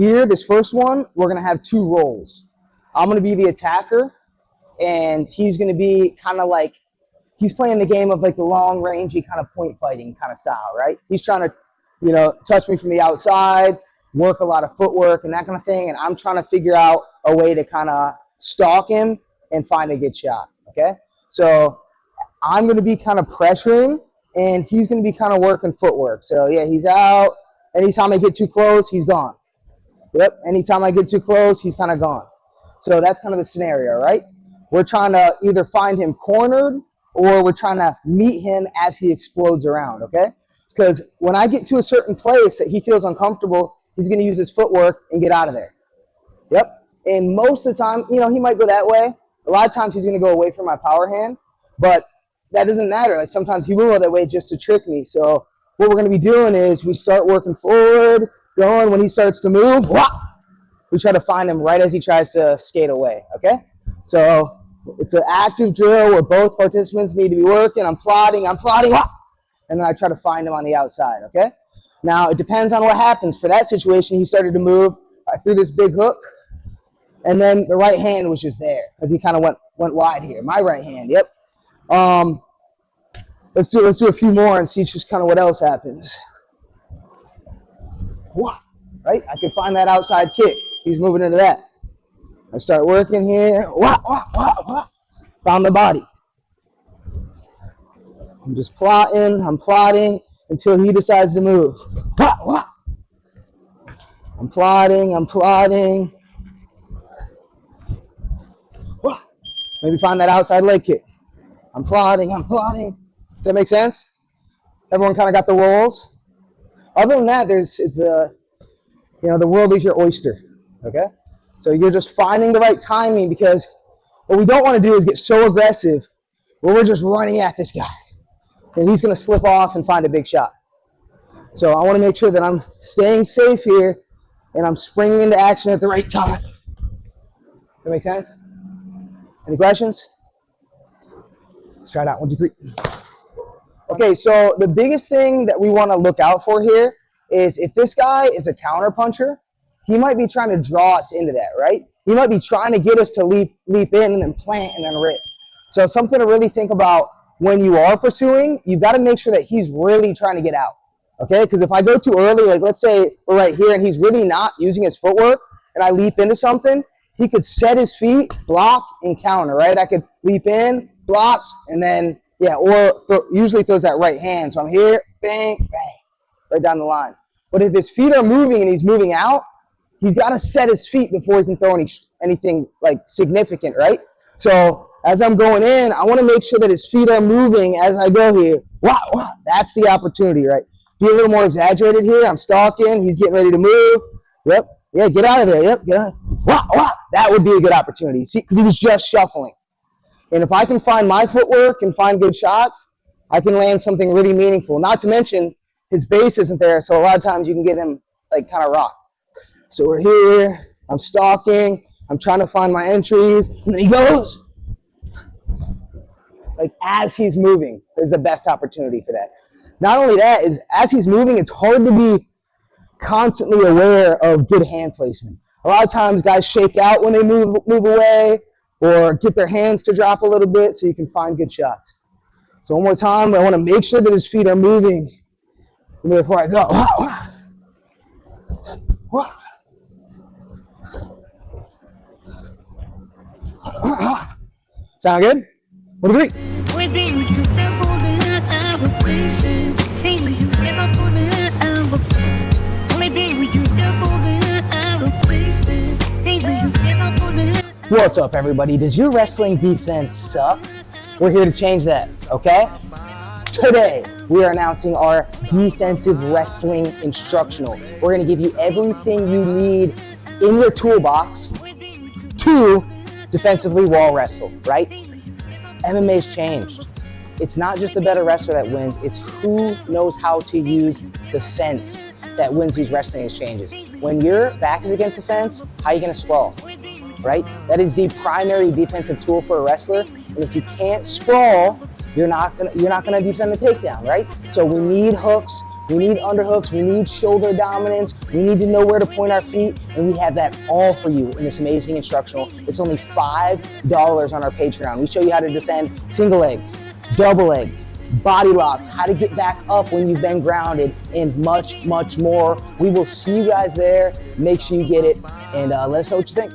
here, this first one, we're gonna have two roles. I'm gonna be the attacker, and he's gonna be kind of like, he's playing the game of like the long rangey kind of point fighting kind of style, right? He's trying to, you know, touch me from the outside, work a lot of footwork and that kind of thing, and I'm trying to figure out a way to kind of stalk him and find a good shot, okay? So I'm going to be kind of pressuring, and he's going to be kind of working footwork. So yeah, he's out. Anytime I get too close, he's gone. Yep, anytime I get too close, he's kind of gone. So that's kind of the scenario, right? We're trying to either find him cornered, or we're trying to meet him as he explodes around, okay? Because when I get to a certain place that he feels uncomfortable, he's going to use his footwork and get out of there. Yep. And most of the time, you know, he might go that way. A lot of times he's going to go away from my power hand, but that doesn't matter. Like sometimes he will go that way just to trick me. So what we're going to be doing is we start working forward, going. When he starts to move, we try to find him right as he tries to skate away, okay? So it's an active drill where both participants need to be working. I'm plotting, and then I try to find him on the outside, okay? Now, it depends on what happens. For that situation, he started to move. I threw this big hook, and then the right hand was just there because he kind of went wide here. My right hand, yep. Let's do a few more and see just kind of what else happens. Right? I can find that outside kick. He's moving into that. I start working here. Found the body. I'm just plotting. I'm plotting until he decides to move. I'm plotting. I'm plotting. Maybe find that outside leg kick. I'm plotting. I'm plotting. Does that make sense? Everyone kind of got the roles. Other than that, the world is your oyster. Okay? So you're just finding the right timing, because what we don't want to do is get so aggressive where we're just running at this guy and he's going to slip off and find a big shot. So I want to make sure that I'm staying safe here and I'm springing into action at the right time. Does that make sense? Any questions? Let's try it out. 1, 2, 3. Okay, so the biggest thing that we want to look out for here is if this guy is a counter puncher, he might be trying to draw us into that, right? He might be trying to get us to leap in and then plant and then rip. So something to really think about when you are pursuing, you've got to make sure that he's really trying to get out, okay? Because if I go too early, like let's say we're right here and he's really not using his footwork and I leap into something, he could set his feet, block, and counter, right? I could leap in, blocks, and then, usually throws that right hand. So I'm here, bang, bang, right down the line. But if his feet are moving and he's moving out, he's got to set his feet before he can throw anything like significant, right? So as I'm going in, I want to make sure that his feet are moving as I go here. That's the opportunity, right? Be a little more exaggerated here. I'm stalking. He's getting ready to move. Yep. Yeah, get out of there. Yep, get out. That would be a good opportunity. See, because he was just shuffling. And if I can find my footwork and find good shots, I can land something really meaningful. Not to mention, his base isn't there, so a lot of times you can get him like kind of rocked. So we're here, I'm stalking, I'm trying to find my entries, and then he goes. Like as he's moving is the best opportunity for that. Not only that, is as he's moving, it's hard to be constantly aware of good hand placement. A lot of times guys shake out when they move away or get their hands to drop a little bit so you can find good shots. So one more time, I want to make sure that his feet are moving before I go. Sound good? 1, 2, 3. What's up, everybody? Does your wrestling defense suck? We're here to change that, okay? Today, we are announcing our defensive wrestling instructional. We're going to give you everything you need in your toolbox to defensively wall wrestle, right? MMA's changed. It's not just the better wrestler that wins, it's who knows how to use the fence that wins these wrestling exchanges. When your back is against the fence, how are you going to sprawl, right? That is the primary defensive tool for a wrestler. And if you can't sprawl, you're not gonna defend the takedown, right? So we need hooks, We need underhooks. We need shoulder dominance. We need to know where to point our feet. And we have that all for you in this amazing instructional. It's only $5 on our Patreon. We show you how to defend single legs, double legs, body locks, how to get back up when you've been grounded, and much, much more. We will see you guys there. Make sure you get it, and let us know what you think.